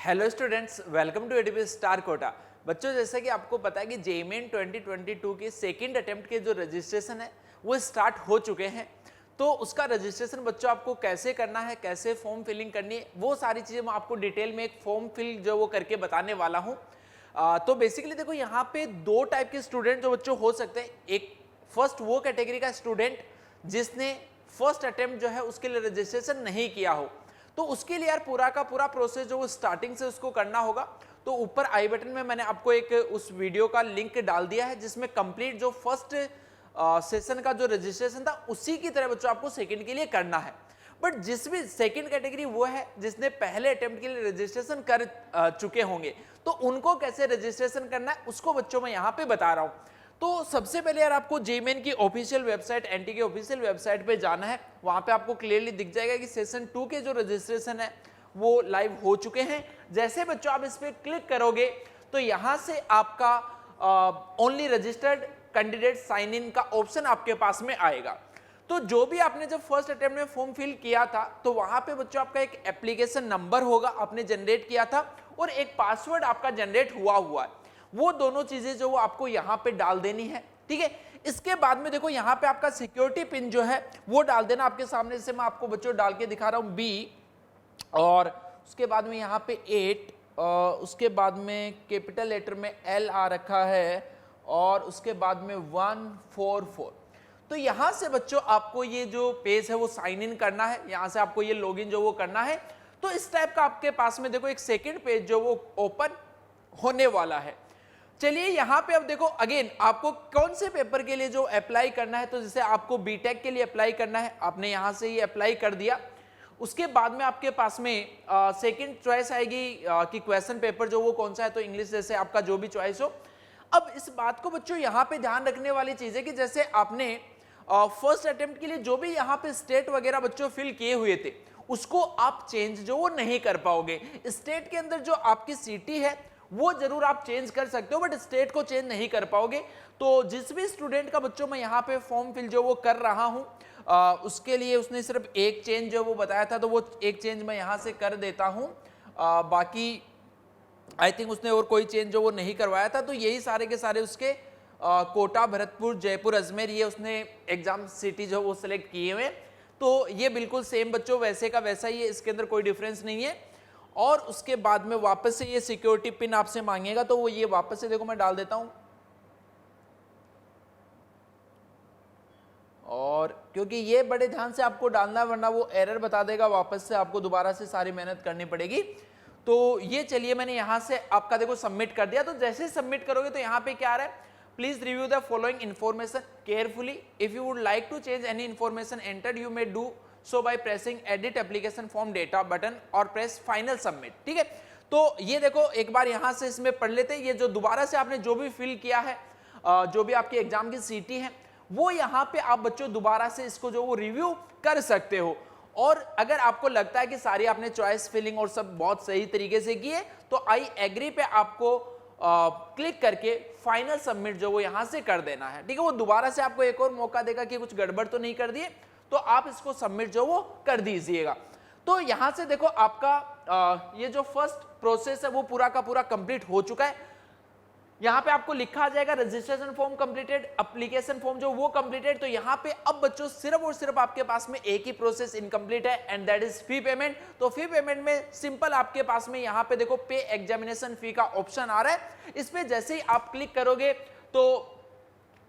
Hello students, welcome to ADP star Kota. बच्चों, जैसा कि आपको पता है कि जेईई मेन 2022 के सेकंड अटेम्प्ट के जो रजिस्ट्रेशन है वो स्टार्ट हो चुके हैं। तो उसका रजिस्ट्रेशन बच्चों आपको कैसे करना है, कैसे फॉर्म फिलिंग करनी है, वो सारी चीज़ें मैं आपको डिटेल में एक फॉर्म फिल जो वो करके बताने वाला हूँ। तो बेसिकली देखो, यहाँ पे दो टाइप के स्टूडेंट जो बच्चों हो सकते हैं। एक फर्स्ट वो कैटेगरी का स्टूडेंट जिसने फर्स्ट अटेम्प्ट जो है उसके लिए रजिस्ट्रेशन नहीं किया हो, तो उसके लिए यार पूरा का पूरा प्रोसेस जो वो स्टार्टिंग से उसको करना होगा। तो ऊपर आई बटन में मैंने आपको एक उस वीडियो का लिंक डाल दिया है जिसमें कंप्लीट जो फर्स्ट सेशन का जो रजिस्ट्रेशन था उसी की तरह बच्चों आपको सेकंड के लिए करना है। बट जिस भी सेकंड कैटेगरी वो है जिसने पहले अटेम्प्ट के लिए रजिस्ट्रेशन कर चुके होंगे, तो उनको कैसे रजिस्ट्रेशन करना है उसको बच्चों मैं यहाँ पे बता रहा हूँ। तो सबसे पहले यार आपको जेईई मेन की ऑफिशियल वेबसाइट, एनटी की ऑफिशियल वेबसाइट पे जाना है। वहां पे आपको क्लियरली दिख जाएगा कि सेशन 2 के जो रजिस्ट्रेशन है वो लाइव हो चुके हैं। जैसे बच्चों आप इस पे क्लिक करोगे तो यहां से आपका only registered candidate sign in का ऑप्शन आपके पास में आएगा। तो जो भी आपने जब फर्स्ट अटेम्प्ट में फॉर्म फिल किया था तो वहां पे बच्चों आपका एक एप्लीकेशन नंबर होगा, आपने जनरेट किया था, और एक पासवर्ड आपका जनरेट हुआ है। वो दोनों चीजें जो वो आपको यहाँ पे डाल देनी है, ठीक है। इसके बाद में देखो यहाँ पे आपका सिक्योरिटी पिन जो है वो डाल देना आपके सामने। से मैं आपको बच्चों डाल के दिखा रहा हूँ B, और उसके बाद में यहाँ पे 8, उसके बाद में कैपिटल लेटर में L आ रखा है, और उसके बाद में 144। तो यहाँ से बच्चों आपको ये जो पेज है वो साइन इन करना है, यहाँ से आपको ये लॉगिन जो वो करना है। तो इस टाइप का आपके पास में देखो एक सेकेंड पेज जो वो ओपन होने वाला है। चलिए यहाँ पे अब देखो अगेन आपको कौन से पेपर के लिए जो अप्लाई करना है। तो जैसे आपको बीटेक के लिए अप्लाई करना है, आपने यहाँ से ये अप्लाई कर दिया। उसके बाद में आपके पास में सेकंड चॉइस आएगी कि क्वेश्चन पेपर जो वो कौन सा है, तो इंग्लिश जैसे आपका जो भी चॉइस हो। अब इस बात को बच्चों यहाँ पे ध्यान रखने वाली चीज है कि जैसे आपने फर्स्ट अटेम्प्ट के लिए जो भी यहाँ पे स्टेट वगैरह बच्चों फिल किए हुए थे उसको आप चेंज जो वो नहीं कर पाओगे। स्टेट के अंदर जो आपकी सिटी है वो जरूर आप चेंज कर सकते हो, बट स्टेट को चेंज नहीं कर पाओगे। तो जिस भी स्टूडेंट का बच्चों मैं यहाँ पे फॉर्म फिल जो वो कर रहा हूँ उसके लिए उसने सिर्फ एक चेंज जो वो बताया था, तो वो एक चेंज मैं यहाँ से कर देता हूँ। बाकी आई थिंक उसने और कोई चेंज जो वो नहीं करवाया था। तो यही सारे के सारे उसके कोटा, भरतपुर, जयपुर, अजमेर, ये उसने एग्जाम सिटी जो वो सिलेक्ट किए हुए। तो ये बिल्कुल सेम बच्चों वैसे का वैसा ही है, इसके अंदर कोई डिफरेंस नहीं है। और उसके बाद में वापस से ये सिक्योरिटी पिन आपसे मांगेगा, तो वो ये वापस से देखो मैं डाल देता हूं। और क्योंकि ये बड़े ध्यान से आपको डालना है वरना वो एरर बता देगा, वापस से आपको दोबारा से सारी मेहनत करनी पड़ेगी। तो ये चलिए मैंने यहां से आपका देखो सबमिट कर दिया। तो जैसे ही सबमिट करोगे तो यहाँ पे क्या आ रहा है, please review the following information carefully. If you would like to change any information entered you may do so by pressing edit application form data button और प्रेस फाइनल सबमिट, ठीक है। तो ये देखो एक बार यहां से इसमें पढ़ लेते हैं। ये जो दोबारा से आपने जो भी फिल किया है, जो भी आपके एग्जाम की सीटी है, वो यहाँ पे आप बच्चों दोबारा से इसको जो वो रिव्यू कर सकते हो। और अगर आपको लगता है कि सारी आपने चॉइस फिलिंग और सब बहुत सही तरीके से की है, तो आई एग्री पे आपको क्लिक करके फाइनल सबमिट जो वो यहां से कर देना है, ठीक है। वो दोबारा से आपको एक और मौका देगा कि कुछ गड़बड़ तो नहीं कर दिए, तो आप इसको सबमिट जो वो कर दीजिएगा। तो यहां से देखो आपका ये जो फर्स्ट प्रोसेस है वो पूरा का पूरा कंप्लीट हो चुका है। यहां पे आपको लिखा आ जाएगा registration form completed, application form जो वो कंप्लीटेड। तो यहां पे अब बच्चों सिर्फ और सिर्फ आपके पास में एक ही प्रोसेस इनकम्प्लीट है, and that is fee payment. तो फी पेमेंट में सिंपल आपके पास में यहां पे देखो पे एग्जामिनेशन फी का ऑप्शन आ रहा है। इस पे जैसे ही आप क्लिक करोगे तो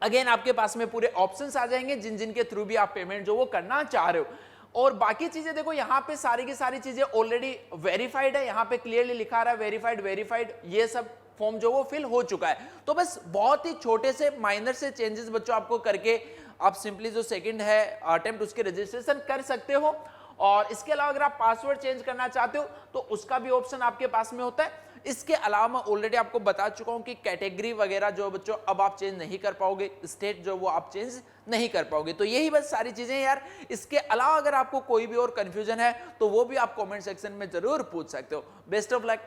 अगेन आपके पास में पूरे ऑप्शंस आ जाएंगे जिन जिन के थ्रू भी आप पेमेंट जो वो करना चाह रहे हो। और बाकी चीजें देखो यहाँ पे सारी की सारी चीजें ऑलरेडी वेरीफाइड है, यहाँ पे क्लियरली लिखा रहा है वेरीफाइड, ये सब फॉर्म जो वो फिल हो चुका है। तो बस बहुत ही छोटे से माइनर से चेंजेस बच्चों आपको करके आप सिंपली जो सेकंड है अटेम्प्ट उसके रजिस्ट्रेशन कर सकते हो। और इसके अलावा अगर आप पासवर्ड चेंज करना चाहते हो तो उसका भी ऑप्शन आपके पास में होता है। इसके अलावा मैं ऑलरेडी आपको बता चुका हूं कि कैटेगरी वगैरह जो बच्चों अब आप चेंज नहीं कर पाओगे, स्टेट जो वो आप चेंज नहीं कर पाओगे। तो यही बस सारी चीजें यार। इसके अलावा अगर आपको कोई भी और कंफ्यूजन है तो वो भी आप कमेंट सेक्शन में जरूर पूछ सकते हो। Best of luck.